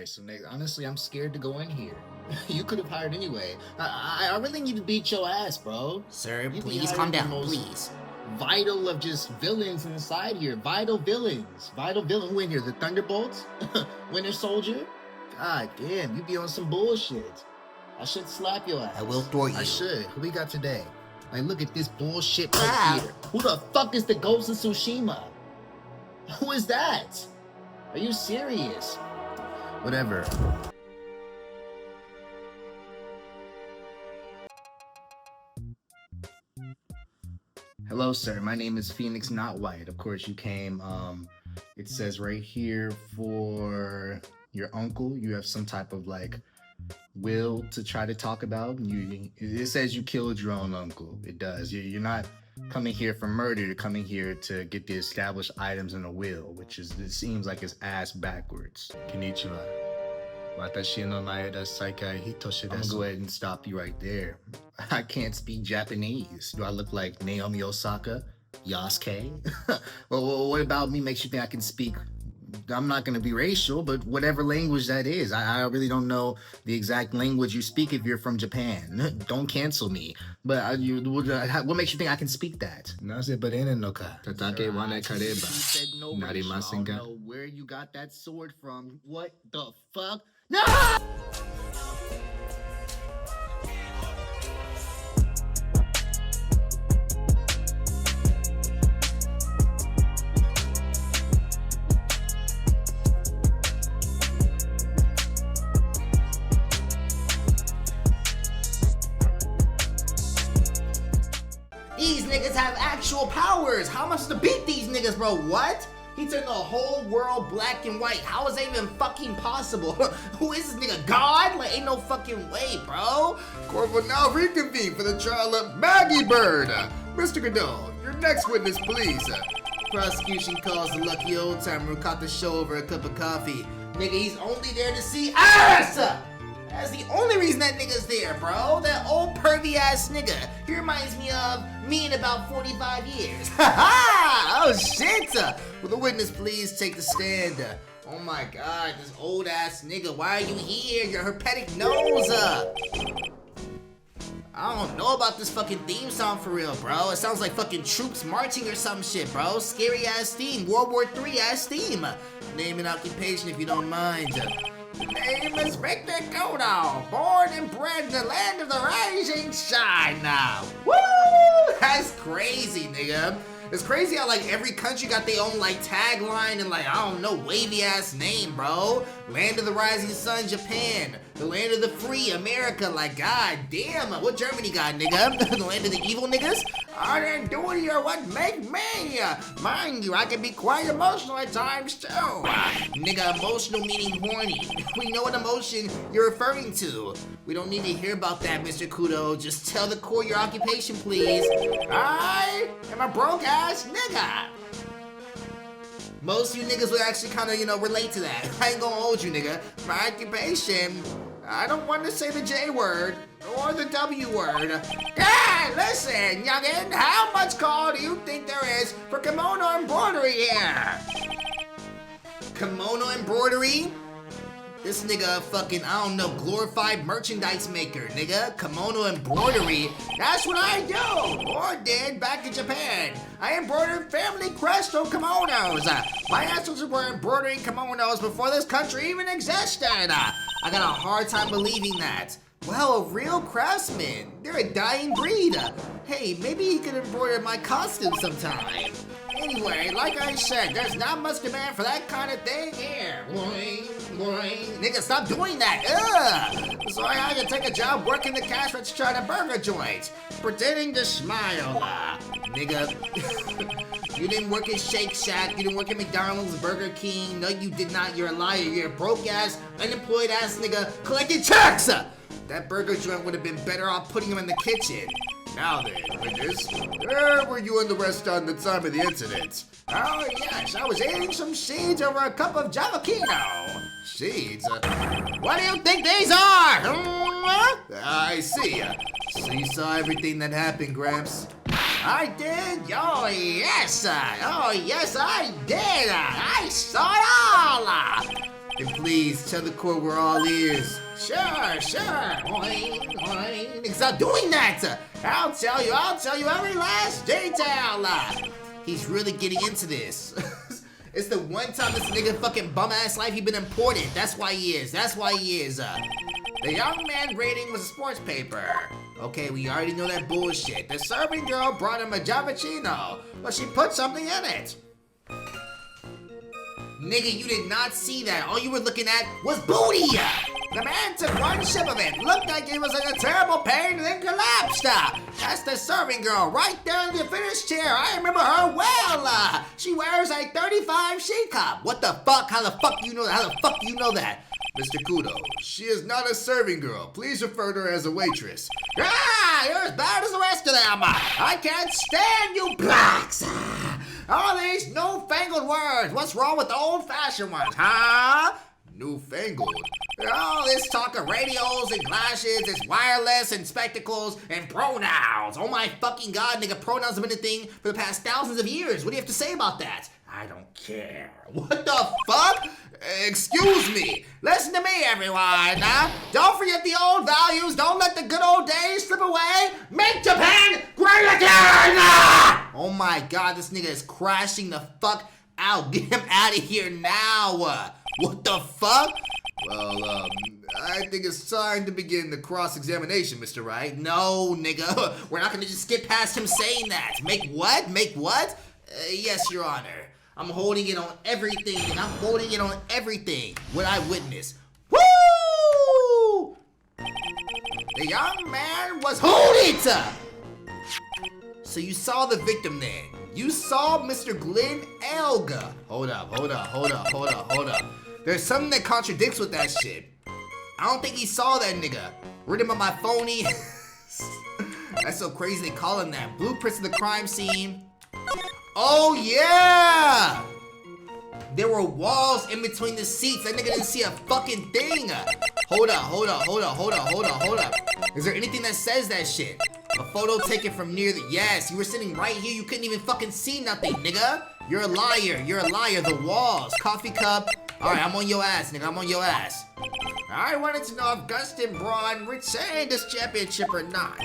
Alright, so next, honestly, I'm scared to go in here. You could have hired anyway. I really need to beat your ass, bro. Sir, You please calm down, please. Vital of just villains inside here. Vital villains. Vital villain. Who in here? The Thunderbolts? Winter Soldier? God damn, you be on some bullshit. I should slap your ass. I will throw you. I should. Who we got today? Like, look at this bullshit right here. Who the fuck is the Ghost of Tsushima? Who is that? Are you serious? Whatever. Hello, sir. My name is Phoenix, not White. Of course, you came. It says right here for your uncle. You have some type of like will to try to talk about. It says you killed your own uncle. It does. You're not coming here for murder. You're coming here to get the established items in a will, which is, it seems like it's ass backwards. Konnichiwa. Watashi no maeda saikai hitoshi desu. I'm gonna go ahead and stop you right there. I can't speak Japanese. Do I look like Naomi Osaka? Yasuke? Well, what about me makes you think I can speak? I'm not gonna be racial, but whatever language that is. I really don't know the exact language you speak if you're from Japan. Don't cancel me. But what makes you think I can speak that? Naze barene no ka? Tatake wa ne kareba. Narimasen ga? I don't know where you got that sword from. What the fuck? No! These niggas have actual powers. How am I supposed to beat these niggas, bro? What? He turned the whole world black and white. How is that even fucking possible? Who is this nigga? God? Like, ain't no fucking way, bro. Court will now reconvene for the trial of Maggie Bird. Mr. Godot, your next witness, please. Prosecution calls the lucky old timer who caught the show over a cup of coffee. Nigga, he's only there to see ass! That's the only reason that nigga's there, bro. That old pervy ass nigga. He reminds me of me in about 45 years. Ha ha! Oh shit! Will the witness please take the stand? Oh my god, this old ass nigga. Why are you here? Your herpetic nose. I don't know about this fucking theme song for real, bro. It sounds like fucking troops marching or some shit, bro. Scary ass theme. World War III ass theme. Name and occupation if you don't mind. The name is Victor Godot, born and bred in the land of the rising sun. Woo! That's crazy, nigga. It's crazy how like every country got their own like tagline and like, I don't know, wavy ass name, bro. Land of the rising sun, Japan. The land of the free, America. Like, god damn, what Germany got, nigga? The land of the evil niggas? I didn't do it or what make me. Mind you, I can be quite emotional at times too. Nigga, emotional meaning horny. We know what emotion you're referring to. We don't need to hear about that, Mr. Kudo. Just tell the court your occupation, please. I am a broke ass nigga. Most of you niggas would actually kind of, relate to that. I ain't gonna hold you, nigga. My occupation, I don't want to say the J word or the W word. Yeah, listen, youngin', how much call do you think there is for kimono embroidery here? Kimono embroidery? This nigga fucking, I don't know, glorified merchandise maker, nigga. Kimono embroidery, that's what I do, or did back in Japan. I embroidered family crest on kimonos. My ancestors were embroidering kimonos before this country even existed. I got a hard time believing that. Wow, a real craftsman. They're a dying breed. Hey, maybe he could embroider my costume sometime. Anyway, like I said, there's not much demand for that kind of thing here. Nigga, stop doing that. Ugh. So I had to take a job working the cash register at a burger joint, pretending to smile. Nigga, you didn't work at Shake Shack, you didn't work at McDonald's, Burger King. No, you did not. You're a liar. You're a broke ass, unemployed ass nigga collecting checks. That burger joint would have been better off putting him in the kitchen. Now then, witness, where were you and the rest on the time of the incident? Oh yes, I was eating some seeds over a cup of Javakino. Seeds? What do you think these are? I see. So you saw everything that happened, Gramps? I did? Oh yes, I did. I saw it all. And please, tell the court we're all ears. Sure. Oing, oing. Nigga's not doing that. I'll tell you every last detail. He's really getting into this. It's the one time this nigga fucking bum-ass life he been important. That's why he is. The young man rating was a sports paper. Okay, we already know that bullshit. The serving girl brought him a Javachino, but she put something in it. Nigga, you did not see that. All you were looking at was booty. The man took one sip of it, looked like he was in a terrible pain, and then collapsed. That's the serving girl right there in the finished chair. I remember her well. She wears a 35 she cup. What the fuck? How the fuck do you know that? How the fuck do you know that? Mr. Kudo, she is not a serving girl. Please refer to her as a waitress. You're as bad as the rest of them. I can't stand you blacks. All these newfangled words. What's wrong with the old-fashioned ones, huh? Newfangled? All this talk of radios and glasses, it's wireless and spectacles and pronouns. Oh my fucking god, nigga, pronouns have been a thing for the past thousands of years. What do you have to say about that? I don't care. What the fuck? Excuse me. Listen to me, everyone. Don't forget the old values. Don't let the good old days slip away. Make Japan great again! Oh my god, this nigga is crashing the fuck out. Get him out of here now. What the fuck? Well, I think it's time to begin the cross-examination, Mr. Wright. No, nigga. We're not gonna just skip past him saying that. Make what? Make what? Yes, Your Honor. I'm holding it on everything, and I'm holding it on everything. What I witnessed. Woo! The young man was holding it! So you saw the victim then. You saw Mr. Glenn Elga. Hold up. There's something that contradicts with that shit. I don't think he saw that nigga. Read him on my phony. That's so crazy they call him that. Blueprints of the crime scene. Oh yeah! There were walls in between the seats. That nigga didn't see a fucking thing. Hold up. Is there anything that says that shit? A photo taken from near the... Yes, you were sitting right here. You couldn't even fucking see nothing, nigga. You're a liar. The walls. Coffee cup. Alright, I'm on your ass, nigga. I'm on your ass. I wanted to know if Gustin Braun retained this championship or not.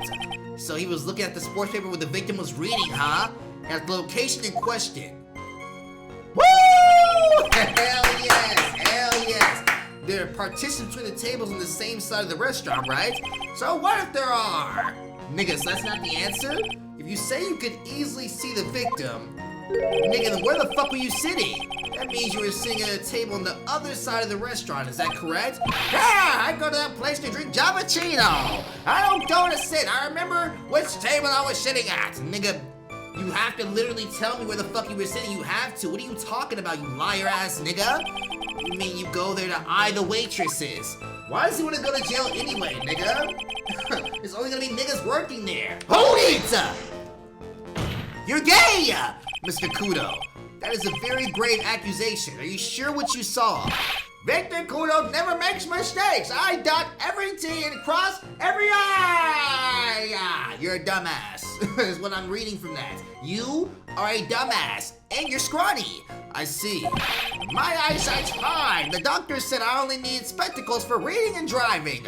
So he was looking at the sports paper where the victim was reading, huh? At the location in question. Woo! Hell yes! There are partitions between the tables on the same side of the restaurant, right? So what if there are? Niggas, that's not the answer? If you say you could easily see the victim, nigga, then where the fuck were you sitting? That means you were sitting at a table on the other side of the restaurant, is that correct? Yeah, I go to that place to drink Javachino. I don't go to sit. I remember which table I was sitting at. Nigga, you have to literally tell me where the fuck you were sitting. You have to. What are you talking about, you liar ass nigga? You mean you go there to eye the waitresses? Why does he want to go to jail anyway, nigga? There's only gonna be niggas working there. Hold it! You're gay, Mr. Kudo. That is a very grave accusation. Are you sure what you saw? Victor Kudo never makes mistakes. I dot every T and cross every I. You're a dumbass, is what I'm reading from that. You are a dumbass, and you're scrawny. I see. My eyesight's fine. The doctor said I only need spectacles for reading and driving.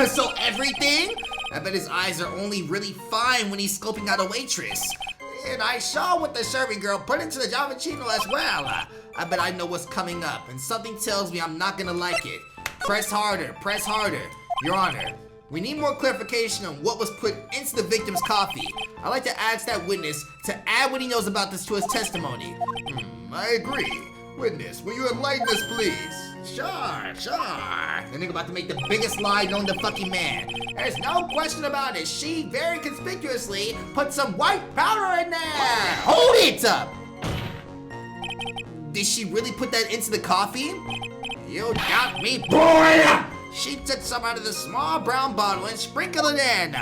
So everything? I bet his eyes are only really fine when he's scoping out a waitress. And I saw what the serving girl put into the Javachino as well. I bet I know what's coming up, and something tells me I'm not gonna like it. Press harder. Your Honor, we need more clarification on what was put into the victim's coffee. I'd like to ask that witness to add what he knows about this to his testimony. I agree. Witness, will you enlighten us, please? Sure. The nigga about to make the biggest lie known to fucking man. There's no question about it. She very conspicuously put some white powder in there. Hold it up. Did she really put that into the coffee? You got me, boy. She took some out of the small brown bottle and sprinkled it in.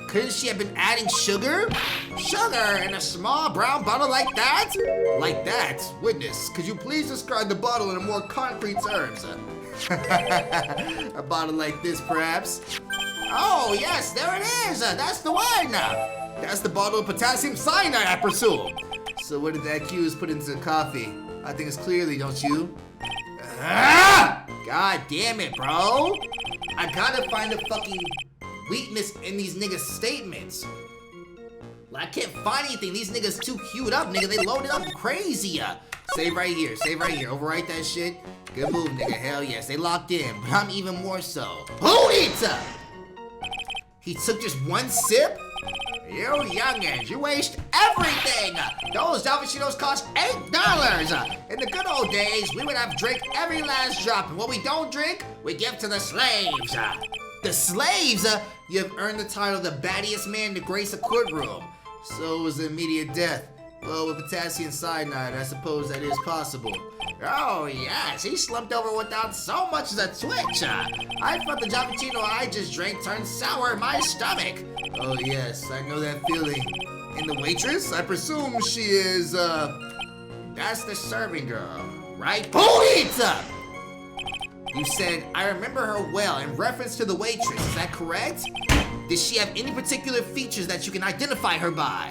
Couldn't she have been adding sugar? Sugar in a small brown bottle like that? Like that? Witness, could you please describe the bottle in more concrete terms? A bottle like this, perhaps? Oh, yes, there it is. That's the one. That's the bottle of potassium cyanide, I presume. So what did the accused put into the coffee? I think it's clearly, don't you? Ah! God damn it, bro. I gotta find a fucking weakness in these niggas' statements. I can't find anything. These niggas too queued up, nigga. They loaded up crazy. Save right here. Save right here. Overwrite that shit. Good move, nigga. Hell yes. They locked in, but I'm even more so. Hold it! He took just one sip? You youngins, you waste everything! Those Dalmacinos cost $8! In the good old days, we would have drank every last drop, and what we don't drink, we give to the slaves. The slaves? You have earned the title of the battiest man to grace a courtroom. So was immediate death. Well, with potassium cyanide, I suppose that is possible. Oh, yes, he slumped over without so much as a twitch. I felt the Giappuccino I just drank turn sour in my stomach. Oh, yes, I know that feeling. And the waitress? I presume she is, that's the serving girl, right? Hold it! You said, I remember her well in reference to the waitress, is that correct? Does she have any particular features that you can identify her by?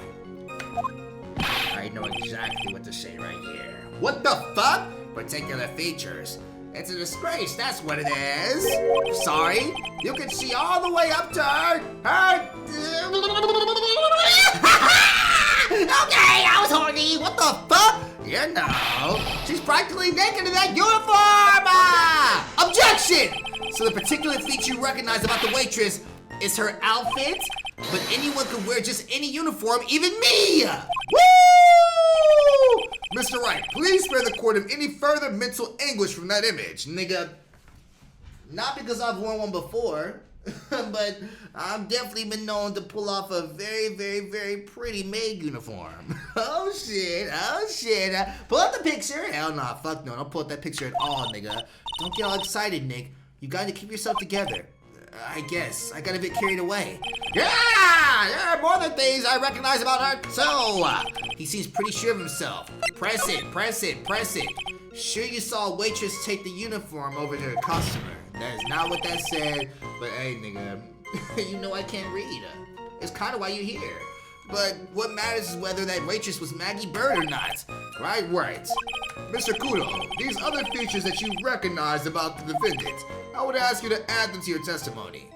I know exactly what to say right here. What the fuck? Particular features. It's a disgrace, that's what it is. Sorry, you can see all the way up to her. Okay, I was horny. What the fuck? You know, she's practically naked in that uniform. Objection! So the particular feature you recognize about the waitress is her outfit, but anyone could wear just any uniform, even me. Woo! Mr. Wright, please spare the court of any further mental anguish from that image. Nigga, not because I've worn one before, but I've definitely been known to pull off a very, very, very pretty maid uniform. Oh shit, oh shit. Pull up the picture. Hell nah, fuck no, don't pull up that picture at all, nigga. Don't get all excited, Nick. You gotta keep yourself together. I guess. I got a bit carried away. Yeah! There are more than things I recognize about her, so he seems pretty sure of himself. Press it, press it, press it. Sure you saw a waitress take the uniform over to her customer. That is not what that said, but hey, nigga, you know I can't read. It's kind of why you're here. But what matters is whether that waitress was Maggie Bird or not. Right. Mr. Kudo, these other features that you recognize about the defendant, I would ask you to add them to your testimony.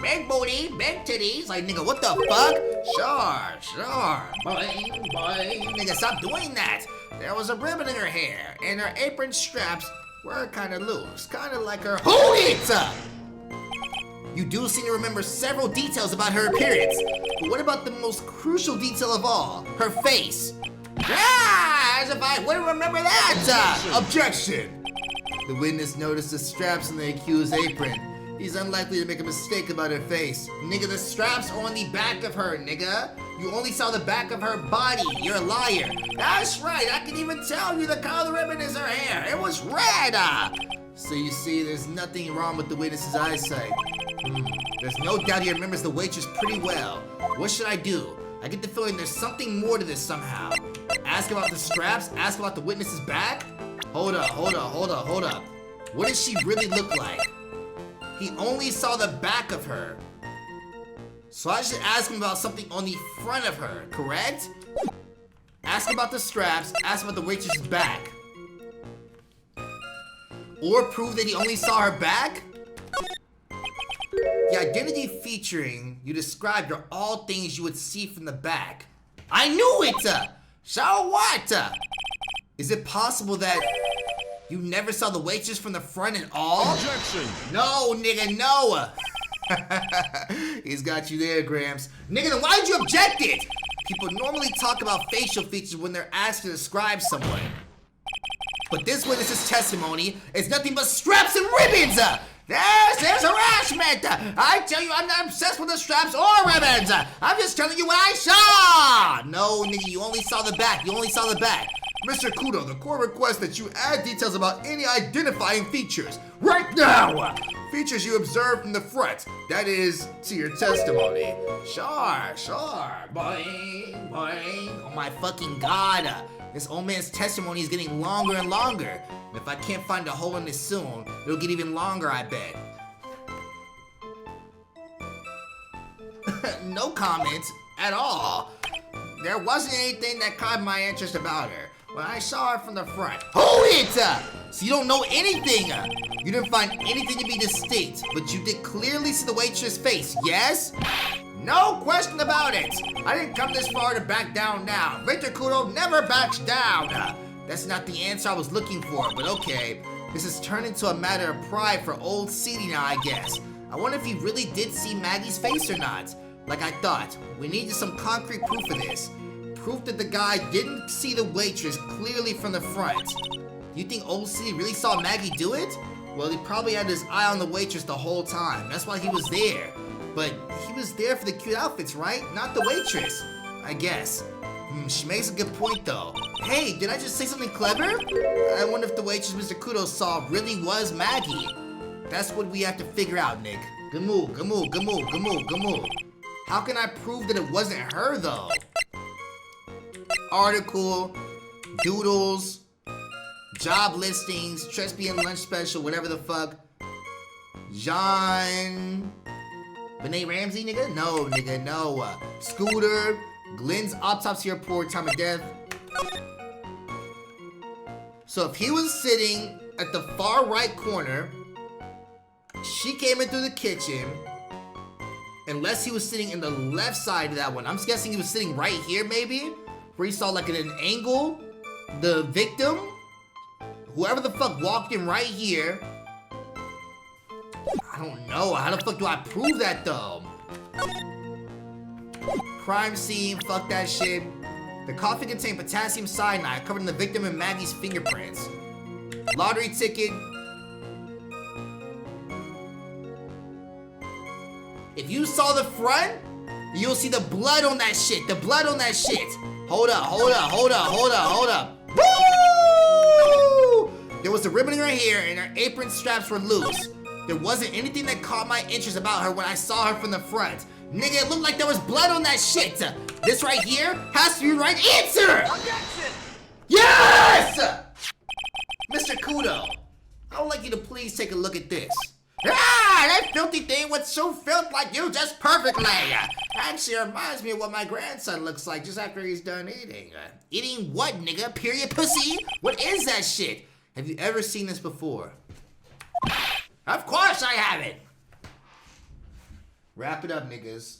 Big booty, big titties, like nigga, what the fuck? Sure. Boing, boing. Nigga, stop doing that. There was a ribbon in her hair, and her apron straps were kinda loose, kinda like her. Hold it! You do seem to remember several details about her appearance, but what about the most crucial detail of all? Her face. Ah, as if I wouldn't remember that! Objection! The witness noticed the straps on the accused's apron. He's unlikely to make a mistake about her face. Nigga, the straps are on the back of her, nigga. You only saw the back of her body. You're a liar. That's right, I can even tell you the color of the ribbon is her hair. It was red! So you see, there's nothing wrong with the witness's eyesight. There's no doubt he remembers the waitress pretty well. What should I do? I get the feeling there's something more to this somehow. Ask about the straps? Ask about the witness's back? Hold up. What does she really look like? He only saw the back of her. So I should ask him about something on the front of her, correct? Ask about the straps, ask about the waitress's back. Or prove that he only saw her back? The identity featuring you described are all things you would see from the back. I knew it! So what? Is it possible that you never saw the waitress from the front at all? Objection! No, nigga, no! He's got you there, Gramps. Nigga, then why did you object it? People normally talk about facial features when they're asked to describe someone. But this witness's testimony is nothing but straps and ribbons! There's harassment! I tell you, I'm not obsessed with the straps or ribbons! I'm just telling you what I saw! No, nigga, you only saw the back. Mr. Kudo, the court requests that you add details about any identifying features. Right now! Features you observed from the front. That is, to your testimony. Sure. Boing. Oh my fucking god. This old man's testimony is getting longer and longer. And if I can't find a hole in this soon, it'll get even longer, I bet. No comments at all. there wasn't anything that caught my interest about her when I saw her from the front. Hold it! So you don't know anything. You didn't find anything to be distinct, but you did clearly see the waitress' face, yes? No question about it. I didn't come this far to back down now. Victor Kudo never backs down. That's not the answer I was looking for, but okay. This has turned into a matter of pride for old CD now, I guess. I wonder if he really did see Maggie's face or not. Like I thought, we needed some concrete proof of this. Proof that the guy didn't see the waitress clearly from the front. You think old CD really saw Maggie do it? Well, he probably had his eye on the waitress the whole time. That's why he was there. But he was there for the cute outfits, right? Not the waitress, I guess. She makes a good point, though. Hey, did I just say something clever? I wonder if the waitress Mr. Kudo saw really was Maggie. That's what we have to figure out, Nick. Good move, good move, good move, good move, good move. How can I prove that it wasn't her, though? Article, doodles, job listings, Trespian lunch special, whatever the fuck. John... Benet Ramsey, nigga? No, nigga, no. Scooter, Glenn's autopsy report, time of death. So if he was sitting at the far right corner, she came in through the kitchen, unless he was sitting in the left side of that one. I'm guessing he was sitting right here, maybe, where he saw like at an angle, the victim, whoever the fuck walked in right here. I don't know. How the fuck do I prove that, though? Crime scene. Fuck that shit. The coffee contained potassium cyanide covered in the victim and Maggie's fingerprints. Lottery ticket. If you saw the front, you'll see the blood on that shit. The blood on that shit. Hold up, hold up, hold up, hold up, hold up. Woo! There was a ribbon in her hair and her apron straps were loose. There wasn't anything that caught my interest about her when I saw her from the front. Nigga, it looked like there was blood on that shit. This right here has to be the right answer. Objection! Yes! Mr. Kudo, I would like you to please take a look at this. Ah, that filthy thing would so filth like you just perfectly. Actually, it reminds me of what my grandson looks like just after he's done eating. Eating what, nigga? Period pussy? What is that shit? Have you ever seen this before? Of course I haven't. Wrap it up, niggas.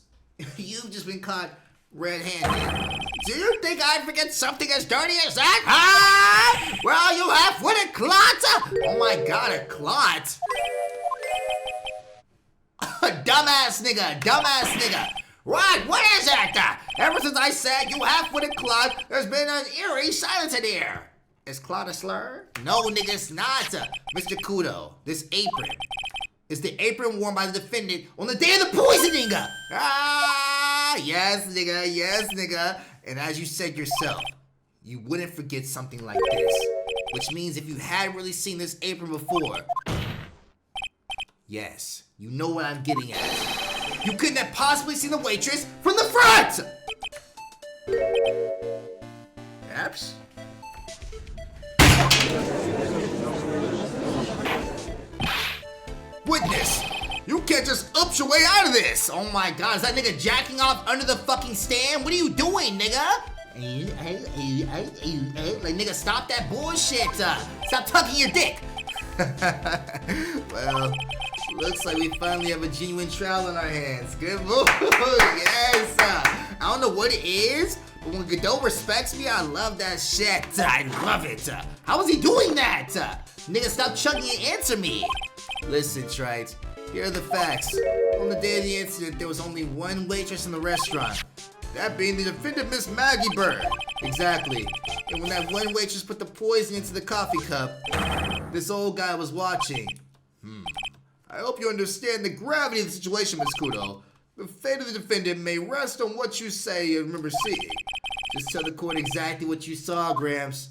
You've just been caught red-handed. Do you think I'd forget something as dirty as that? Ah! Well, you half-witted clot! Oh my god, a clot. Dumbass nigga, dumbass nigga. What is it? Ever since I said you half-witted clot, there's been an eerie silence in here. Is clot a slur? No, nigga, it's not. Mr. Kudo, this apron is the apron worn by the defendant on the day of the poisoning. Ah, yes, nigga. And as you said yourself, you wouldn't forget something like this. Which means if you hadn't really seen this apron before, yes, you know what I'm getting at. You couldn't have possibly seen the waitress from the front! Perhaps? Witness, you can't just ups your way out of this. Oh my god, is that nigga jacking off under the fucking stand? What are you doing, nigga? Like, nigga, stop that bullshit. Stop tucking your dick. Well, looks like we finally have a genuine trial in our hands. Good move. Yes. I don't know what it is, but when Godot respects me, I love that shit. I love it. How is he doing that? Nigga, stop chugging and answer me. Listen, Trite, here are the facts. On the day of the incident, there was only one waitress in the restaurant. That being the defendant, Miss Maggie Bird. Exactly. And when that one waitress put the poison into the coffee cup, this old guy was watching. I hope you understand the gravity of the situation, Miss Kudo. The fate of the defendant may rest on what you say you remember seeing. Just tell the court exactly what you saw, Gramps.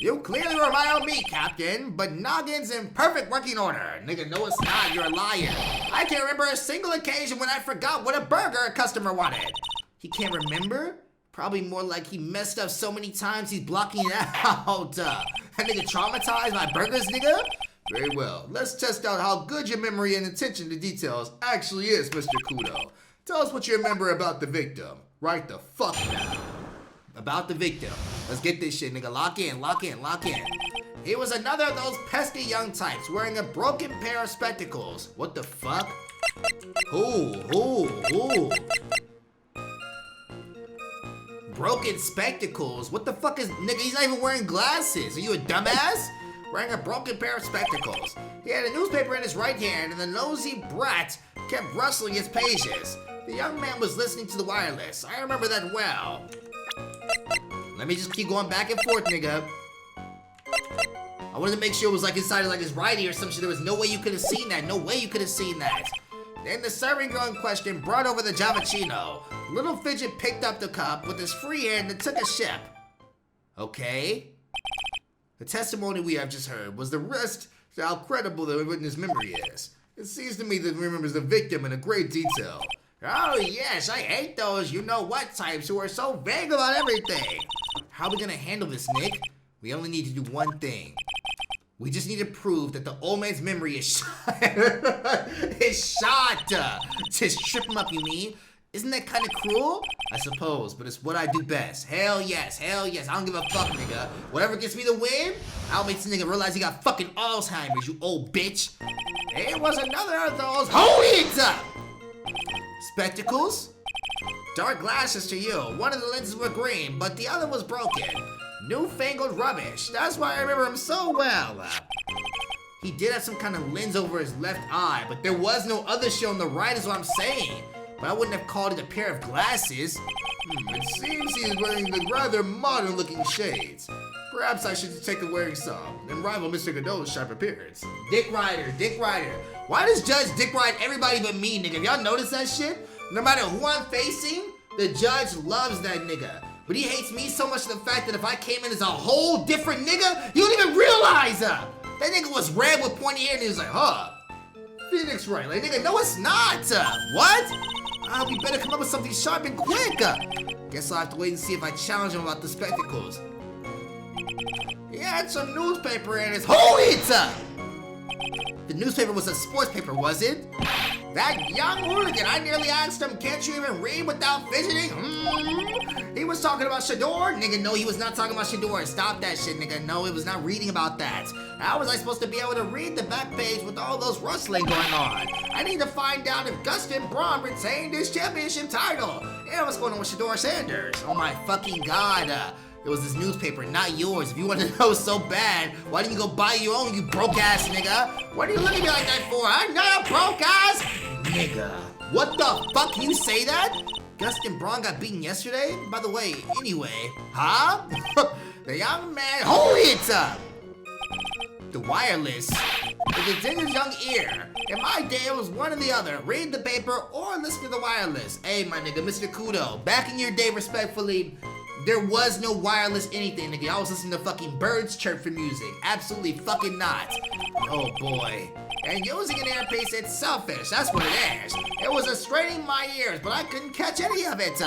You clearly rely on me, Captain, but noggin's in perfect working order. Nigga, no it's not, you're a liar. I can't remember a single occasion when I forgot what a burger a customer wanted. He can't remember? Probably more like he messed up so many times he's blocking it out. That nigga traumatized by burgers, nigga? Very well, let's test out how good your memory and attention to details actually is, Mr. Kudo. Tell us what you remember about the victim. Right the fuck now. about the victim. Let's get this shit, nigga. Lock in, lock in, lock in. He was another of those pesky young types wearing a broken pair of spectacles. What the fuck? Who? Broken spectacles? What the fuck is, nigga, he's not even wearing glasses. Are you a dumbass? Wearing a broken pair of spectacles. He had a newspaper in his right hand and the nosy brat kept rustling his pages. The young man was listening to the wireless. I remember that well. Let me just keep going back and forth, nigga. I wanted to make sure it was like inside of like his right ear or some shit. There was no way you could have seen that. No way you could have seen that. Then the serving girl in question brought over the Javachino. Little Fidget picked up the cup with his free hand and took a sip. Okay. The testimony we have just heard was the rest to how credible the witness memory is. It seems to me that he remembers the victim in a great detail. Oh yes, I hate those you-know-what types who are so vague about everything. How are we gonna handle this, Nick? We only need to do one thing. We just need to prove that the old man's memory is shot. Just strip him up, you mean? Isn't that kind of cruel? I suppose, but it's what I do best. Hell yes, hell yes. I don't give a fuck, nigga. Whatever gets me the win, I'll make this nigga realize he got fucking Alzheimer's, you old bitch. It was another of those. Hold it up! Spectacles? Dark glasses to you. One of the lenses were green, but the other was broken. Newfangled rubbish. That's why I remember him so well. He did have some kind of lens over his left eye, but there was no other shit on the right is what I'm saying. But I wouldn't have called it a pair of glasses. It seems he is wearing the rather modern-looking shades. Perhaps I should take a wearing some and rival Mr. Godot's sharp appearance. Dick Ryder, Dick Ryder. Why does Judge Dick ride everybody but me, nigga? Y'all notice that shit? No matter who I'm facing, the judge loves that nigga. But he hates me so much to the fact that if I came in as a whole different nigga, you don't even realize that nigga was red with pointy hair and he was like, huh? Phoenix right, Like, nigga, no it's not. What? We better come up with something sharp and quick. Guess I'll have to wait and see if I challenge him about the spectacles. He had some newspaper in his... Hold it! The newspaper was a sports paper, was it? That young hooligan, I nearly asked him, can't you even read without fidgeting? He was talking about Shador? Nigga, no, he was not talking about Shador. Stop that shit, nigga. No, it was not reading about that. How was I supposed to be able to read the back page with all those rustling going on? I need to find out if Gustin Braun retained his championship title. And what's going on with Shador Sanders? Oh my fucking god. It was his newspaper, not yours. If you want to know so bad, why didn't you go buy your own, you broke ass nigga? What are you looking at me like that for? I'm not a broke ass nigga. What the fuck? You say that? Gustin Braun got beaten yesterday? By the way, anyway, huh? The young man, hold it up! The wireless. If it's in his young ear, in my day it was one or the other. Read the paper or listen to the wireless. Hey, my nigga, Mr. Kudo, back in your day, respectfully, there was no wireless anything, nigga. I was listening to fucking birds chirp for music. Absolutely fucking not. Oh boy. And using an earpiece, it's selfish. That's what it is. It was straining my ears, but I couldn't catch any of it.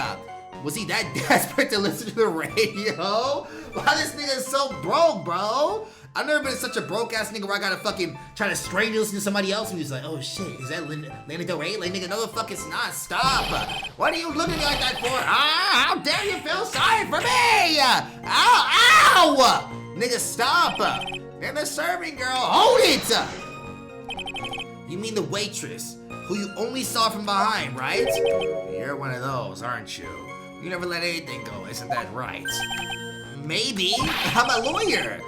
Was he that desperate to listen to the radio? Why this nigga is so broke, bro? I've never been such a broke ass nigga where I gotta fucking try to strain to listen to somebody else and he's like, oh shit, is that Lana Del Rey? Like, nigga, no the fuck it's not. Stop. What are you looking at me like that for? How dare you feel sorry for me? Ow! Nigga, stop. And the serving girl, hold it! You mean the waitress, who you only saw from behind, right? You're one of those, aren't you? You never let anything go, isn't that right? Maybe. I'm a lawyer.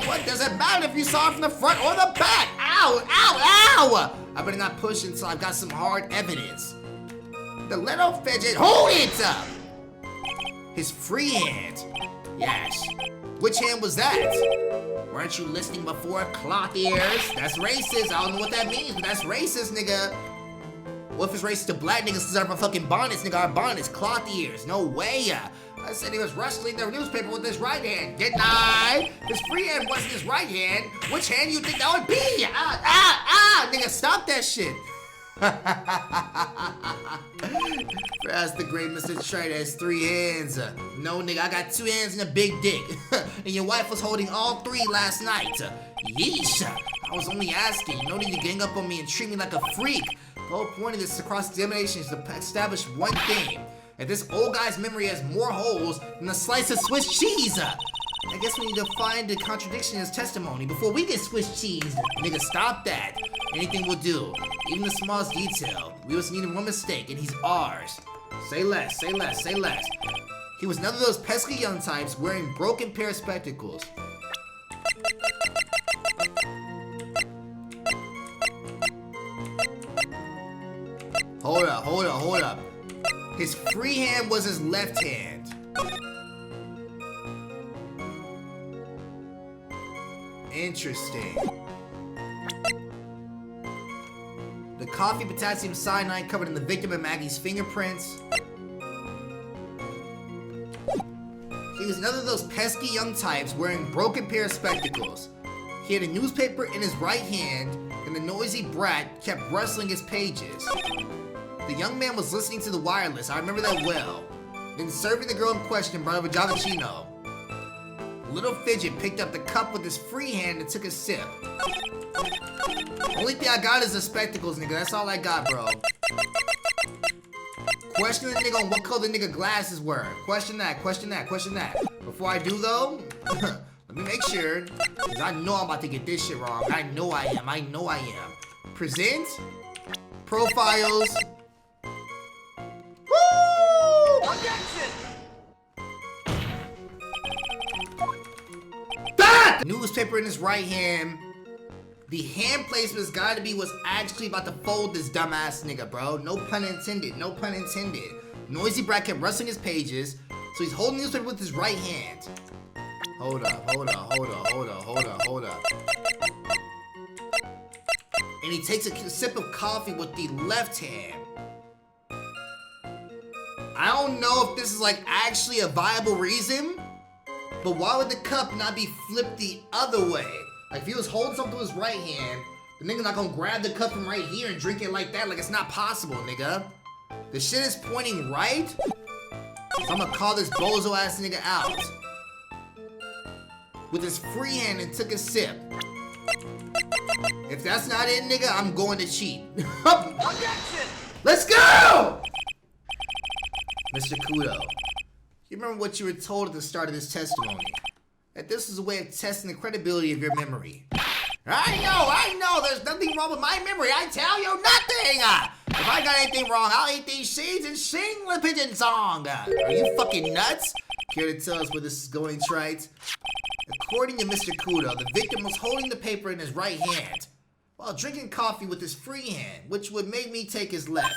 What does it matter if you saw it from the front or the back? Ow, ow, ow! I better not push until I've got some hard evidence. The little fidget, hold it up! His free hand. Yes. Which hand was that? Weren't you listening before? Cloth ears? That's racist. I don't know what that means, but that's racist, nigga. What if it's racist to black niggas because our fucking bonnets, nigga? Our bonnets, cloth ears. No way. I said he was rustling the newspaper with his right hand, didn't I? His free hand wasn't his right hand. Which hand do you think that would be? Nigga, stop that shit. Perhaps the great Mr. Trader has 3 hands. No, nigga, I got 2 hands and a big dick. And your wife was holding all 3 last night. Yeesh. I was only asking. No need to gang up on me and treat me like a freak. The whole point of this cross-examination is to establish one thing. that this old guy's memory has more holes than a slice of Swiss cheese. I guess we need to find the contradiction in his testimony before we get Swiss cheese. Nigga, stop that. Anything will do. Even the smallest detail. We just needed one mistake, and he's ours. Say less, say less, say less. He was none of those pesky young types wearing broken pair of spectacles. Hold up, hold up, hold up. His free hand was his left hand. Interesting. The coffee potassium cyanide covered in the victim and Maggie's fingerprints. He was none of those pesky young types wearing broken pair of spectacles. He had a newspaper in his right hand, and the noisy brat kept rustling his pages. The young man was listening to the wireless, I remember that well. Then serving the girl in question brought up a Giovacchino. Little Fidget picked up the cup with his free hand and took a sip. Only thing I got is the spectacles, nigga. That's all I got, bro. Question the nigga on what color the nigga glasses were. Question that, question that, question that. Before I do, though, let me make sure, because I know I'm about to get this shit wrong. I know I am. I know I am. Present. Profiles. Woo! Objection! That! Newspaper in his right hand. The hand placement's gotta be what's actually about to fold this dumbass nigga, bro. No pun intended, no pun intended. Noisy brat kept rustling his pages, so he's holding the newspaper with his right hand. Hold up, hold up, hold up, hold up, hold up, hold up. And he takes a sip of coffee with the left hand. I don't know if this is like actually a viable reason, but why would the cup not be flipped the other way? Like if he was holding something with his right hand, the nigga not gonna grab the cup from right here and drink it like that. Like it's not possible, nigga. The shit is pointing right. So I'm gonna call this bozo ass nigga out. With his free hand and took a sip. If that's not it, nigga, I'm going to cheat. Let's go! Mr. Kudo, you remember what you were told at the start of this testimony? That this is a way of testing the credibility of your memory. I know, there's nothing wrong with my memory. I tell you nothing! If I got anything wrong, I'll eat these seeds and sing the pigeon song. Are you fucking nuts? Care to tell us where this is going, Trite? According to Mr. Kudo, the victim was holding the paper in his right hand while drinking coffee with his free hand, which would make me take his left.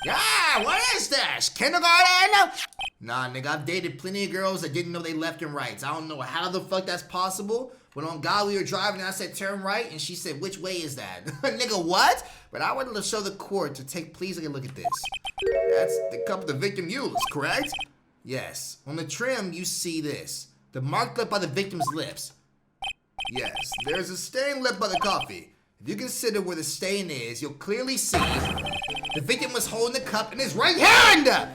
Yeah, what is this? Kindergarten? Nah, nigga, I've dated plenty of girls that didn't know they left and rights. I don't know how the fuck that's possible. But on God, we were driving and I said turn right, and she said, which way is that? Nigga, what? But I wanted to show the court to take, please take a look at this. That's the cup the victim used, correct? Yes. On the trim, you see this. The mark left by the victim's lips. Yes, there's a stain left by the coffee. If you consider where the stain is, you'll clearly see the victim was holding the cup in his right hand!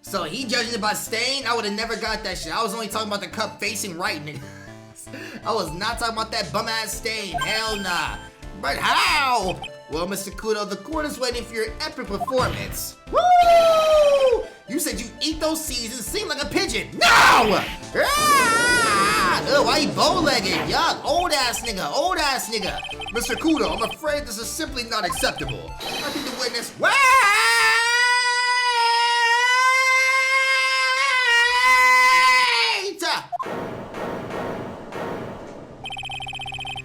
So he judging it by stain? I would have never got that shit. I was only talking about the cup facing right, nigga. I was not talking about that bum-ass stain. Hell nah. But how? Well, Mr. Kudo, the court is waiting for your epic performance. Woo! You said you eat those seeds and sing like a pigeon. No! Ah! Ugh, why you bow-legged? Yuck. Old-ass nigga. Old-ass nigga. Mr. Kudo, I'm afraid this is simply not acceptable. I think the witness... Wait!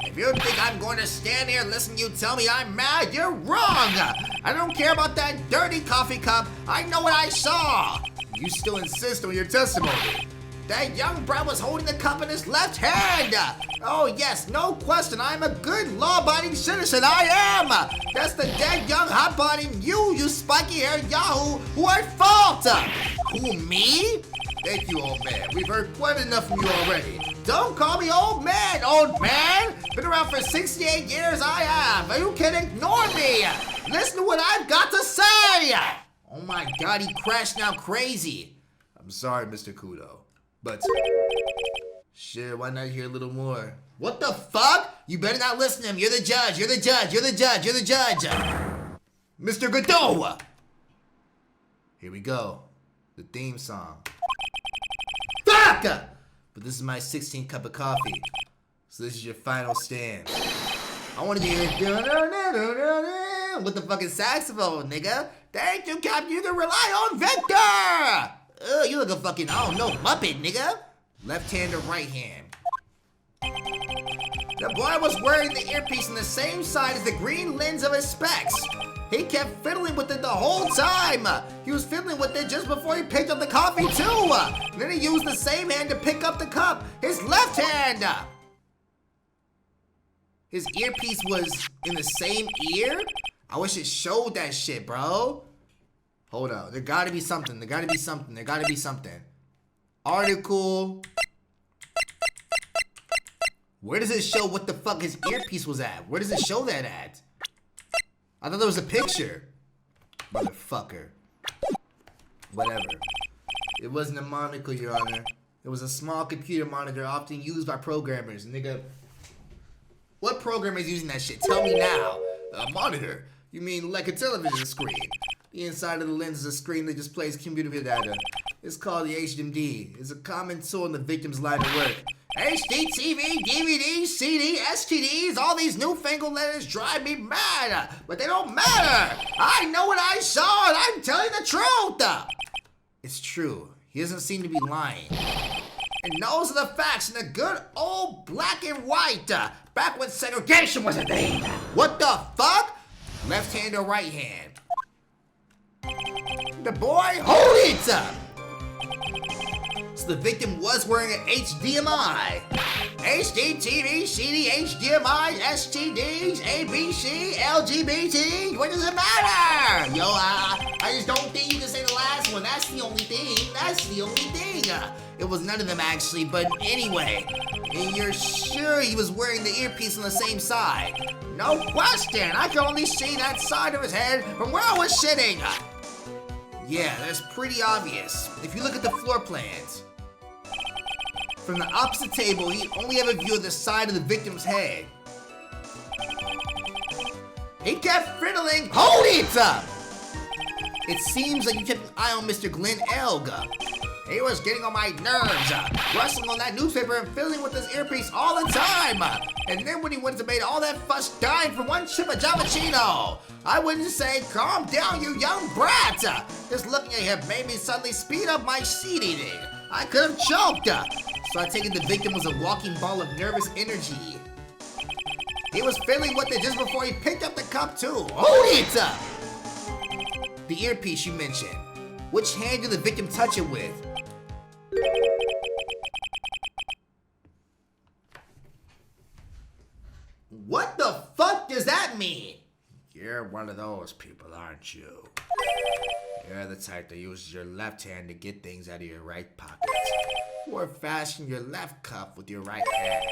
If you think I'm going to stand here and listen to you tell me I'm mad, you're wrong! I don't care about that dirty coffee cup. I know what I saw! You still insist on your testimony. That young brat was holding the cup in his left hand! Oh yes, no question, I'm a good law-abiding citizen, I am! That's the dead young hot-bodying you spiky-haired yahoo, who are at fault! Who, me? Thank you, old man. We've heard quite enough from you already. Don't call me old man, old man! Been around for 68 years, I have. You can ignore me! Listen to what I've got to say! Oh my god, he crashed now crazy. I'm sorry, Mr. Kudo, but... Shit, why not hear a little more? What the fuck? You better not listen to him. You're the judge, you're the judge, you're the judge, you're the judge. Mr. Godot! Here we go. The theme song. Fuck! But this is my 16th cup of coffee. So this is your final stand. I want to be here with the fucking saxophone, nigga. Thank you, Captain. You can rely on Victor! You look a fucking, I don't know, Muppet, nigga. Left hand or right hand? The boy was wearing the earpiece on the same side as the green lens of his specs. He kept fiddling with it the whole time. He was fiddling with it just before he picked up the coffee too. And then he used the same hand to pick up the cup. His left hand. His earpiece was in the same ear? I wish it showed that shit, bro. Hold up. There gotta be something. There gotta be something. There gotta be something. Article. Where does it show what the fuck his earpiece was at? Where does it show that at? I thought there was a picture. Motherfucker. Whatever. It wasn't a monocle, Your Honor. It was a small computer monitor often used by programmers. Nigga, what programmer is using that shit? Tell me now. A monitor? You mean like a television screen? The inside of the lens is a screen that displays computer data. It's called the HMD. It's a common tool in the victim's line of work. HD, TV, DVD, CD, STDs, all these newfangled letters drive me mad, but they don't matter. I know what I saw and I'm telling the truth. It's true. He doesn't seem to be lying. And those are the facts in the good old black and white, back when segregation was a thing. What the fuck? Left hand or right hand? The boy, hold it! So the victim was wearing an HDMI. HD, TV, CD, HDMI, STDs, ABC, LGBT. What does it matter? Yo, I just don't think you can say the last one. That's the only thing. That's the only thing. It was none of them actually, but anyway. And you're sure he was wearing the earpiece on the same side? No question. I can only see that side of his head from where I was sitting. Yeah, that's pretty obvious. If you look at the floor plans. From the opposite table, you only have a view of the side of the victim's head. He kept fiddling. Hold it up! It seems like you kept an eye on Mr. Glenn Elga. He was getting on my nerves, rustling on that newspaper and fiddling with his earpiece all the time. And then when he went to make all that fuss dying for one chip of Javachino, I wouldn't say, calm down, you young brat. Just looking at him made me suddenly speed up my seed eating. I could have choked. So I take it the victim was a walking ball of nervous energy. He was fiddling with it just before he picked up the cup too. Hold it! The earpiece you mentioned. Which hand did the victim touch it with? What the fuck does that mean? You're one of those people, aren't you? You're the type that uses your left hand to get things out of your right pocket. Or fasten your left cuff with your right hand.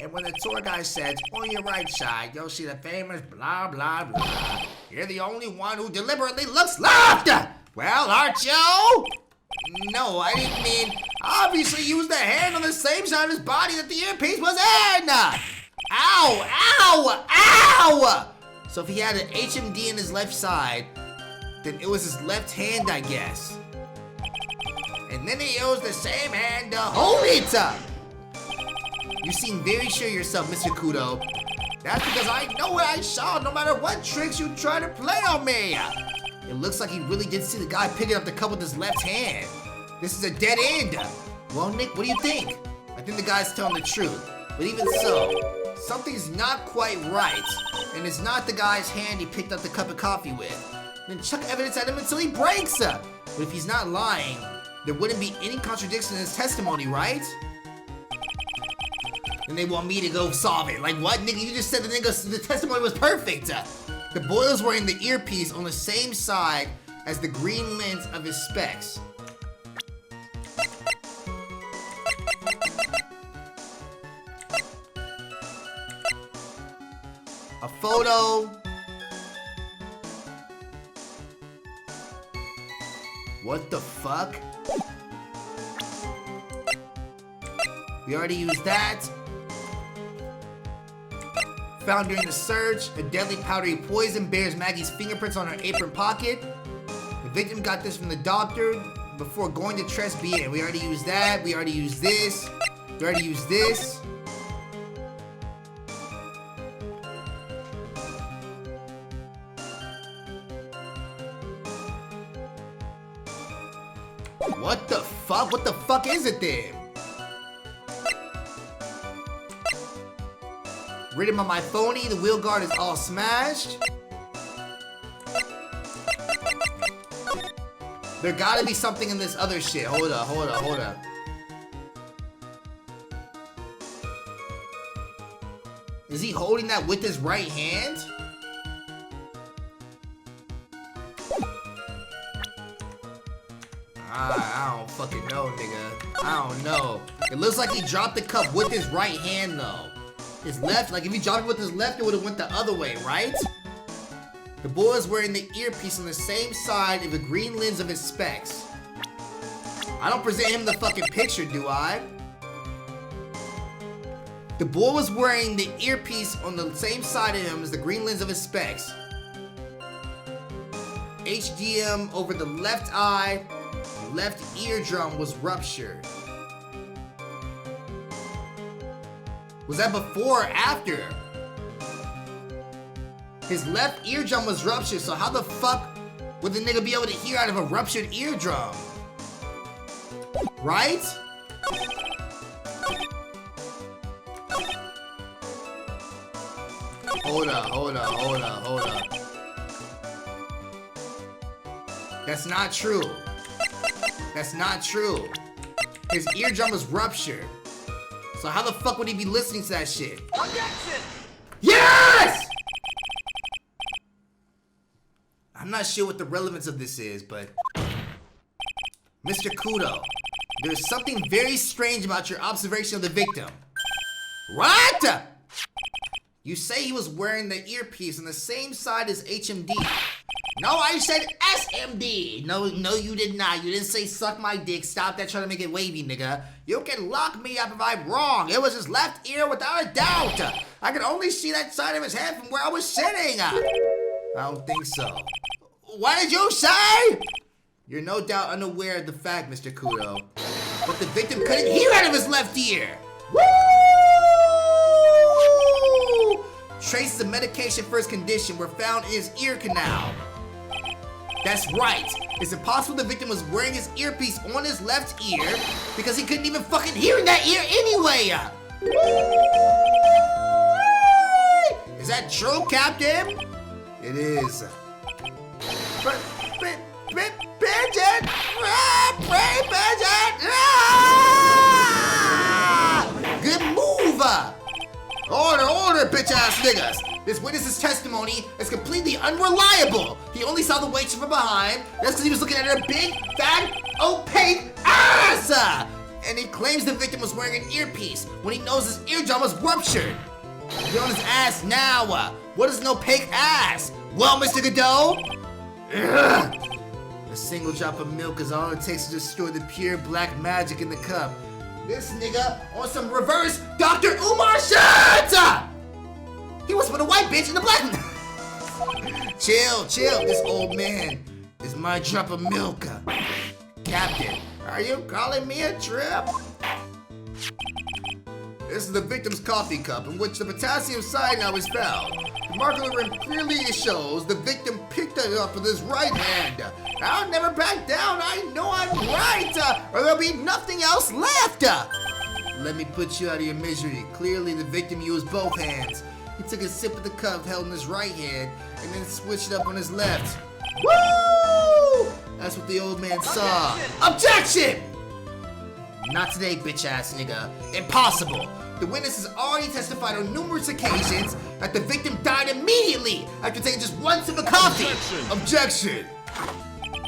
And when the tour guide says, on your right side, you'll see the famous blah, blah, blah. You're the only one who deliberately looks left! Well, aren't you? No, I didn't mean, obviously use the hand on the same side of his body that the earpiece was in! Ow! Ow! Ow! So if he had an HMD in his left side, then it was his left hand, I guess. And then he used the same hand to hold it up. You seem very sure of yourself, Mr. Kudo. That's because I know what I saw no matter what tricks you try to play on me. It looks like he really did see the guy picking up the cup with his left hand. This is a dead end. Well, Nick, what do you think? I think the guy's telling the truth. But even so, something's not quite right. And it's not the guy's hand he picked up the cup of coffee with. Then chuck evidence at him until he breaks. But if he's not lying, there wouldn't be any contradiction in his testimony, right? And they want me to go solve it. Like what, nigga? You just said the testimony was perfect. The boy was wearing the earpiece on the same side as the green lens of his specs. A photo. What the fuck? We already used that. Found during the search, a deadly powdery poison bears Maggie's fingerprints on her apron pocket. The victim got this from the doctor before going to Trust BN. We already used that. We already used this. We already used this. What the fuck? What the fuck is it then? Rhythm on my phony. The wheel guard is all smashed. There gotta be something in this other shit. Hold up, hold up, hold up. Is he holding that with his right hand? I don't fucking know, nigga. I don't know. It looks like he dropped the cup with his right hand, though. His left, like if he dropped it with his left, it would have went the other way, right? The boy is wearing the earpiece on the same side of the green lens of his specs. I don't present him the fucking picture, do I? The boy was wearing the earpiece on the same side of him as the green lens of his specs. HDM over the left eye, left eardrum was ruptured. Was that before or after? His left eardrum was ruptured, so how the fuck would the nigga be able to hear out of a ruptured eardrum? Right? Hold up, hold up, hold up, hold up. That's not true. That's not true. His eardrum was ruptured. So how the fuck would he be listening to that shit? Objection! Yes! I'm not sure what the relevance of this is, but Mr. Kudo, there's something very strange about your observation of the victim. What? You say he was wearing the earpiece on the same side as HMD. No, I said SMD. No, you did not. You didn't say suck my dick. Stop that trying to make it wavy, nigga. You can lock me up if I'm wrong. It was his left ear without a doubt. I could only see that side of his head from where I was sitting. I don't think so. What did you say? You're no doubt unaware of the fact, Mr. Kudo, but the victim couldn't hear out of his left ear. Woo! Traces of medication for his condition were found in his ear canal. That's right. Is it possible the victim was wearing his earpiece on his left ear because he couldn't even fucking hear in that ear anyway? Is that true, Captain? It is. Pigeon! Pray, pigeon! Good move! Order, bitch-ass niggas! This witness's testimony is completely unreliable! He only saw the waitress from behind. That's because he was looking at her big, fat, opaque ass! And he claims the victim was wearing an earpiece when he knows his eardrum was ruptured. Get on his ass now! What is an opaque ass? Well, Mr. Godot? A single drop of milk is all it takes to destroy the pure black magic in the cup. This nigga on some reverse Dr. Umar shit! He was with a white bitch in the black. Chill. This old man is my drop of milk. Captain, are you calling me a trip? This is the victim's coffee cup in which the potassium cyanide was found. The mark on the rim clearly shows the victim picked it up with his right hand. I'll never back down. I know I'm right, or there'll be nothing else left. Let me put you out of your misery. Clearly, the victim used both hands. He took a sip of the cup held in his right hand and then switched it up on his left. Woo! That's what the old man saw. Objection! Not today, bitch-ass nigga. Impossible. The witness has already testified on numerous occasions that the victim died immediately after taking just one sip of coffee. Objection!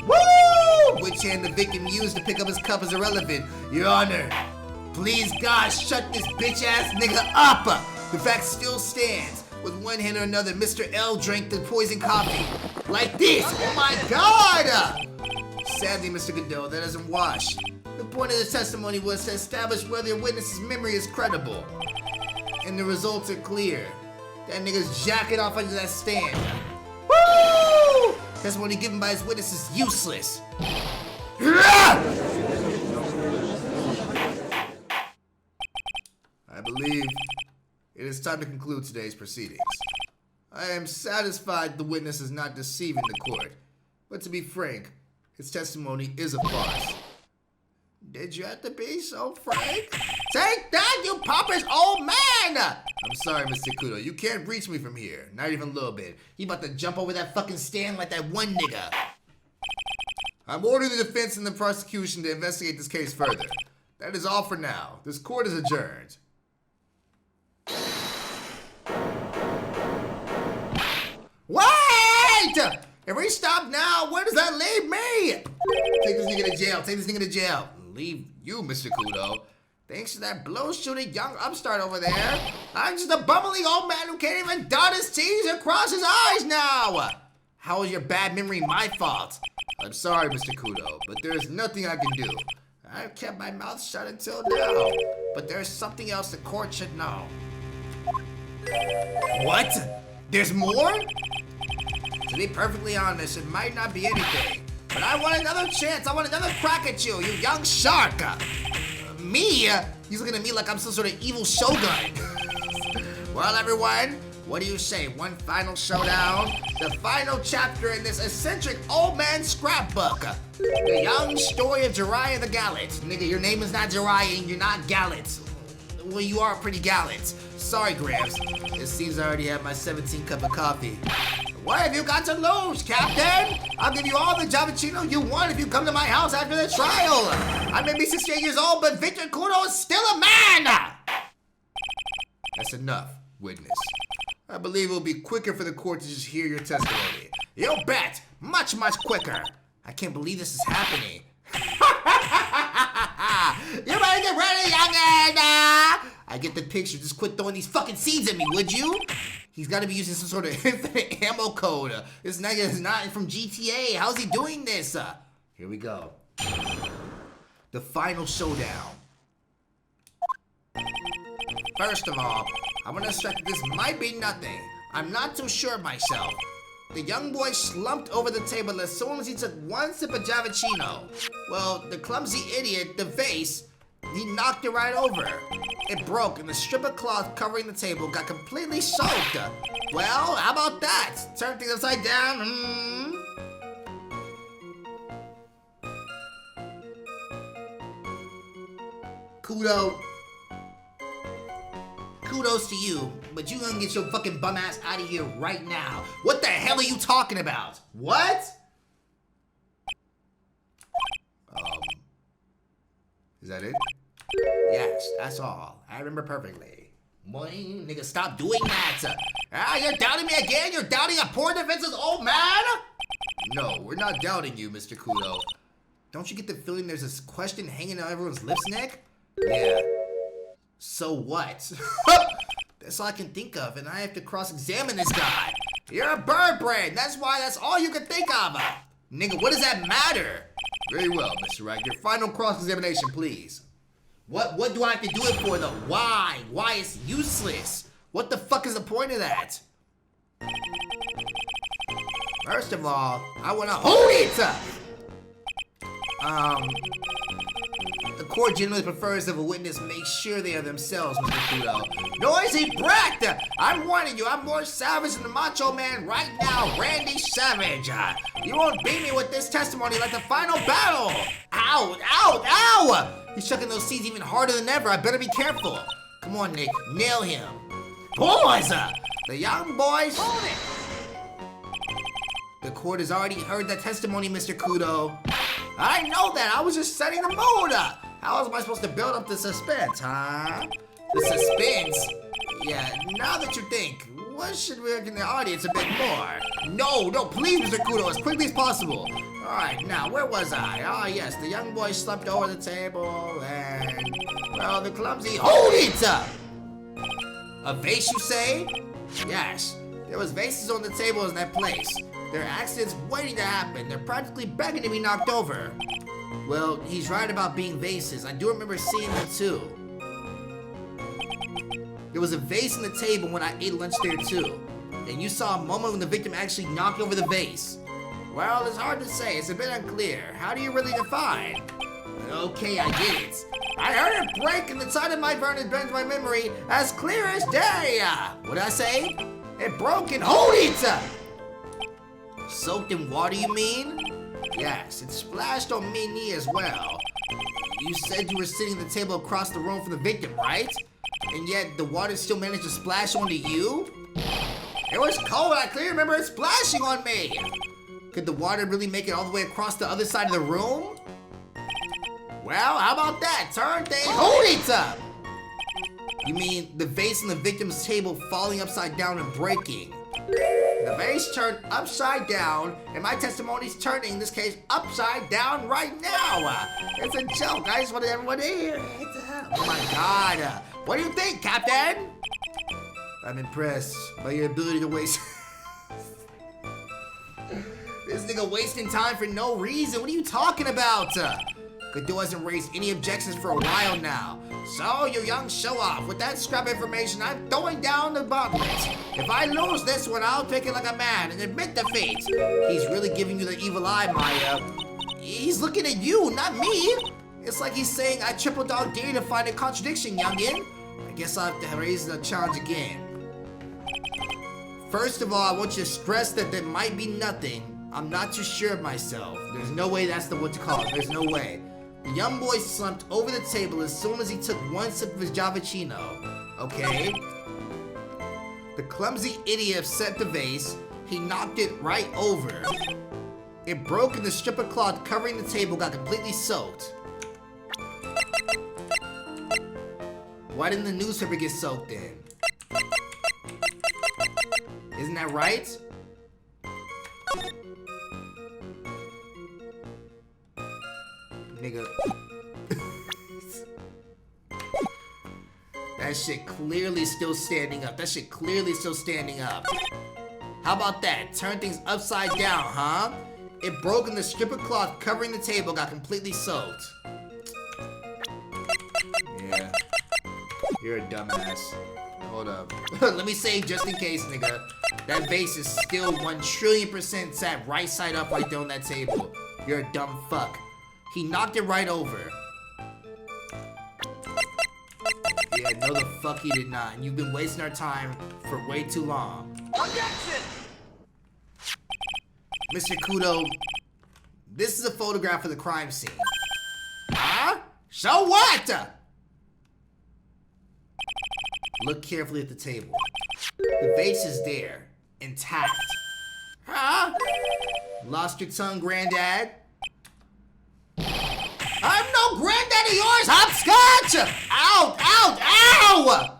Woo! Which hand the victim used to pick up his cup is irrelevant. Your Honor, please God, shut this bitch-ass nigga up. The fact still stands. With one hand or another, Mr. L drank the poison coffee. Like this. Oh my God! Sadly, Mr. Godot, that doesn't wash. The point of the testimony was to establish whether a witness's memory is credible. And the results are clear. That nigga's jacking off under that stand. Woo! Testimony given by his witness is useless. I believe it is time to conclude today's proceedings. I am satisfied the witness is not deceiving the court, but to be frank, his testimony is a farce. Did you have to be so frank? Take that, you pompous old man! I'm sorry, Mr. Kudo. You can't reach me from here. Not even a little bit. You about to jump over that fucking stand like that one nigga. I'm ordering the defense and the prosecution to investigate this case further. That is all for now. This court is adjourned. Wait! If we stop now, where does that leave me? Take this nigga to jail. Take this nigga to jail. Leave you, Mr. Kudo. Thanks to that blow-shooting young upstart over there, I'm just a bumbling old man who can't even dot his T's or cross his I's now. How is your bad memory my fault? I'm sorry, Mr. Kudo, but there is nothing I can do. I've kept my mouth shut until now, but there's something else the court should know. What? There's more? To be perfectly honest, it might not be anything, but I want another chance. I want another crack at you, you young shark. Me? He's looking at me like I'm some sort of evil shogun. Well, everyone, what do you say? One final showdown? The final chapter in this eccentric old man scrapbook. The young story of Jiraiya the Gallant. Nigga, your name is not Jiraiya and you're not Gallant. Well, you are pretty gallant. Sorry, Gramps. It seems I already have my 17th cup of coffee. What have you got to lose, Captain? I'll give you all the Javachino you want if you come to my house after the trial. I may be 68 years old, but Victor Kudo is still a man. That's enough, witness. I believe it will be quicker for the court to just hear your testimony. You bet. Much, much quicker. I can't believe this is happening. You better get ready, youngin'. I get the picture. Just quit throwing these fucking seeds at me, would you? He's got to be using some sort of infinite ammo code. This nigga is not from GTA. How's he doing this? Here we go. The final showdown. First of all, I want to stress that this might be nothing. I'm not too sure of myself. The young boy slumped over the table as soon as he took one sip of Javachino. Well, the clumsy idiot, the vase, he knocked it right over. It broke and the strip of cloth covering the table got completely soaked. Well, how about that? Turn things upside down. Kudos to you, but you gonna get your fucking bum ass out of here right now. What the hell are you talking about? What? Is that it? Yes, that's all. I remember perfectly. Boy, nigga, stop doing that. You're doubting me again? You're doubting a poor defenseless old man? No, we're not doubting you, Mr. Kudo. Don't you get the feeling there's this question hanging on everyone's lips, Nick? Yeah. So what? That's all I can think of, and I have to cross-examine this guy. You're a bird brain. That's why that's all you can think of. Nigga, what does that matter? Very well, Mr. Wright. Your final cross-examination, please. What do I have to do it for, though? Why? Why is useless? What the fuck is the point of that? First of all, I want to hold it! The court generally prefers if a witness makes sure they are themselves, Mr. Kudo. Noisy brat! I'm warning you, I'm more savage than the Macho Man right now, Randy Savage. You won't beat me with this testimony like the final battle. Ow, ow, ow! He's chucking those seeds even harder than ever. I better be careful. Come on, Nick, nail him. Pause! The young boys. Hold it! The court has already heard that testimony, Mr. Kudo. I know that. I was just setting the mood up. How else am I supposed to build up the suspense, huh? The suspense? Yeah, now that you think, what should we in the audience a bit more? No, please, Mr. Kudo, as quickly as possible. All right, now, where was I? Oh, yes, the young boy slumped over the table and, well, the clumsy, hold it! A vase, you say? Yes, there was vases on the tables in that place. There are accidents waiting to happen. They're practically begging to be knocked over. Well, he's right about being vases. I do remember seeing them too. There was a vase on the table when I ate lunch there too. And you saw a moment when the victim actually knocked over the vase. Well, it's hard to say. It's a bit unclear. How do you really define? Okay, I get it. I heard it break and the side of my furnace bends my memory as clear as day. What did I say? It broke and hold it! Soaked in water, you mean? Yes, it splashed on me knee as well. You said you were sitting at the table across the room from the victim, right? And yet the water still managed to splash onto you? It was cold, I clearly remember it splashing on me. Could the water really make it all the way across the other side of the room? Well, how about that? Turn things. Hold it up! You mean the vase on the victim's table falling upside down and breaking? The vase turned upside down, and my testimony's turning, in this case, upside down right now. It's a joke. I just wanted everyone to hear it. Oh my God. What do you think, Captain? I'm impressed by your ability to waste... This nigga wasting time for no reason. What are you talking about? Godot hasn't raised any objections for a while now. So, you young show-off, with that scrap information, I'm throwing down the gauntlet. If I lose this one, I'll take it like a man and admit defeat. He's really giving you the evil eye, Maya. He's looking at you, not me. It's like he's saying, I triple dog dare you to find a contradiction, youngin. I guess I'll have to raise the challenge again. First of all, I want you to stress that there might be nothing. I'm not too sure of myself. There's no way that's the what to call it. There's no way. The young boy slumped over the table as soon as he took one sip of his Javicino. Okay? The clumsy idiot set the vase. He knocked it right over. It broke and the strip of cloth covering the table got completely soaked. Why didn't the newspaper get soaked in? Isn't that right? Nigga. That shit clearly still standing up. That shit clearly still standing up. How about that? Turn things upside down, huh? It broke and the strip of cloth covering the table got completely soaked. Yeah. You're a dumbass. Hold up. Let me say just in case, nigga. That vase is still 1,000,000,000% sat right side up right there on that table. You're a dumb fuck. He knocked it right over. Yeah, no the fuck he did not. And you've been wasting our time for way too long. Objection! Mr. Kudo, this is a photograph of the crime scene. Huh? So what? Look carefully at the table. The vase is there, intact. Huh? Lost your tongue, granddad? I'm no granddad of yours, hopscotch! Ow, ow, ow!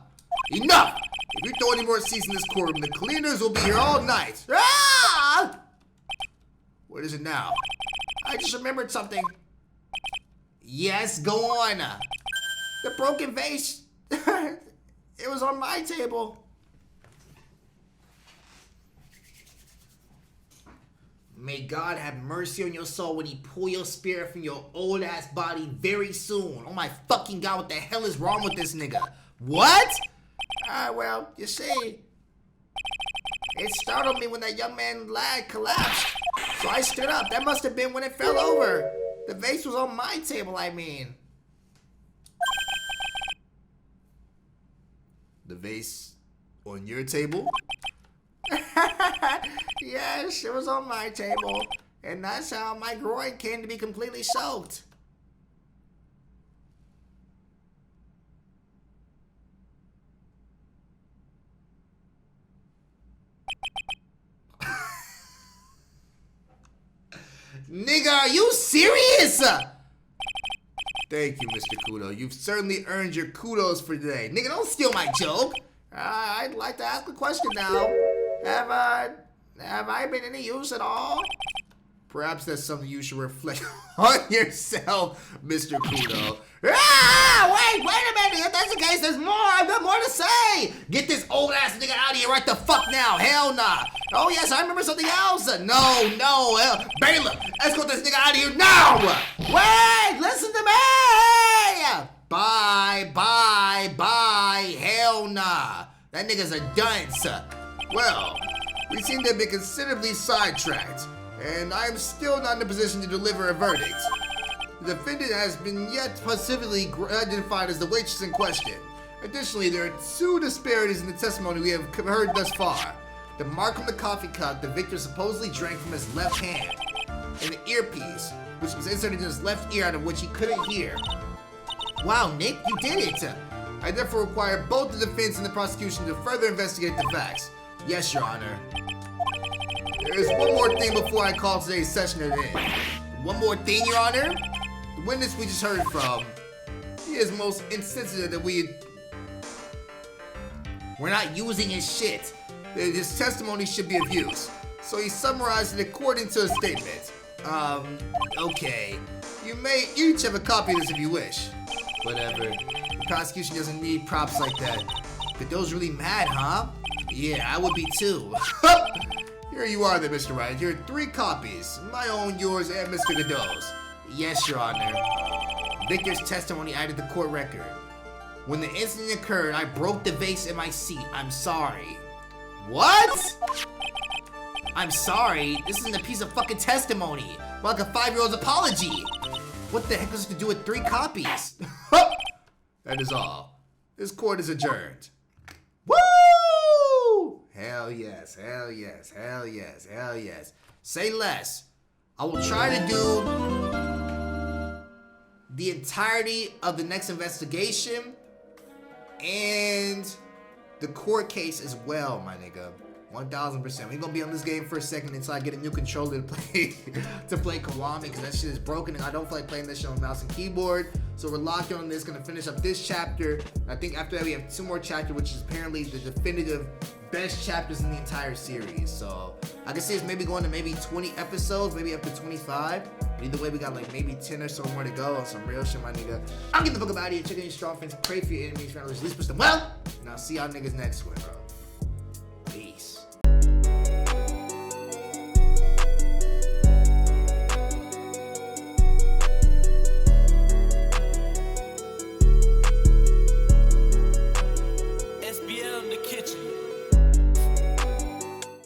Enough! If you throw any more seeds in this courtroom, the cleaners will be here all night. Ah! What is it now? I just remembered something. Yes, go on. The broken vase. It was on my table. May God have mercy on your soul when he pull your spirit from your old ass body very soon. Oh my fucking God, what the hell is wrong with this nigga? What? Well, you see, it startled me when that young man lad collapsed. So I stood up. That must have been when it fell over. The vase was on my table, I mean. The vase on your table? Yes, it was on my table. And that's how my groin came to be completely soaked. Nigga, are you serious? Thank you, Mr. Kudo. You've certainly earned your kudos for today. Nigga, don't steal my joke. I'd like to ask a question now. Have I been any use at all? Perhaps that's something you should reflect on yourself, Mr. Kudo. Wait a minute. If that's the case, there's more. I've got more to say. Get this old ass nigga out of here right the fuck now. Hell nah. Oh yes, I remember something else. No. Bailiff, escort this nigga out of here now. Wait, listen to me. Bye. Hell nah. That nigga's a dunce. Well, we seem to have been considerably sidetracked. and I am still not in a position to deliver a verdict. The defendant has been yet positively identified as the waitress in question. Additionally, there are 2 disparities in the testimony we have heard thus far. The mark on the coffee cup the victim supposedly drank from his left hand, and the earpiece, which was inserted in his left ear out of which he couldn't hear. Wow, Nick, you did it! I therefore require both the defense and the prosecution to further investigate the facts. Yes, Your Honor. There is one more thing before I call today's session at an end. One more thing, Your Honor? The witness we just heard from, he is most insensitive that we're not using his shit. His testimony should be of use. So he summarized it according to his statement. Okay. You may each have a copy of this if you wish. Whatever. The prosecution doesn't need props like that. Godot's really mad, huh? Yeah, I would be too. Here you are then, Mr. Wright. Here are 3 copies. My own, yours, and Mr. Godot's. Yes, Your Honor. Victor's testimony added the court record. When the incident occurred, I broke the vase in my seat. I'm sorry. What? I'm sorry? This isn't a piece of fucking testimony. More like a 5-year-old's apology. What the heck does it have to do with 3 copies? That is all. This court is adjourned. Woo! Hell yes, hell yes, hell yes, hell yes. Say less. I will try to do the entirety of the next investigation and the court case as well, my nigga. 1000%. We're gonna be on this game for a second until I get a new controller to play Kiwami, because that shit is broken and I don't feel like playing this shit on mouse and keyboard. So we're locked on this, gonna finish up this chapter. I think after that we have 2 more chapters, which is apparently the definitive best chapters in the entire series. So I can see it's maybe going to maybe 20 episodes, maybe up to 25. Either way, we got like maybe 10 or so more to go on some real shit, my nigga. I'm getting the fuck up out of here. Check in your strong friends, pray for your enemies, friends, at least push them well. And I'll see y'all niggas next one, bro.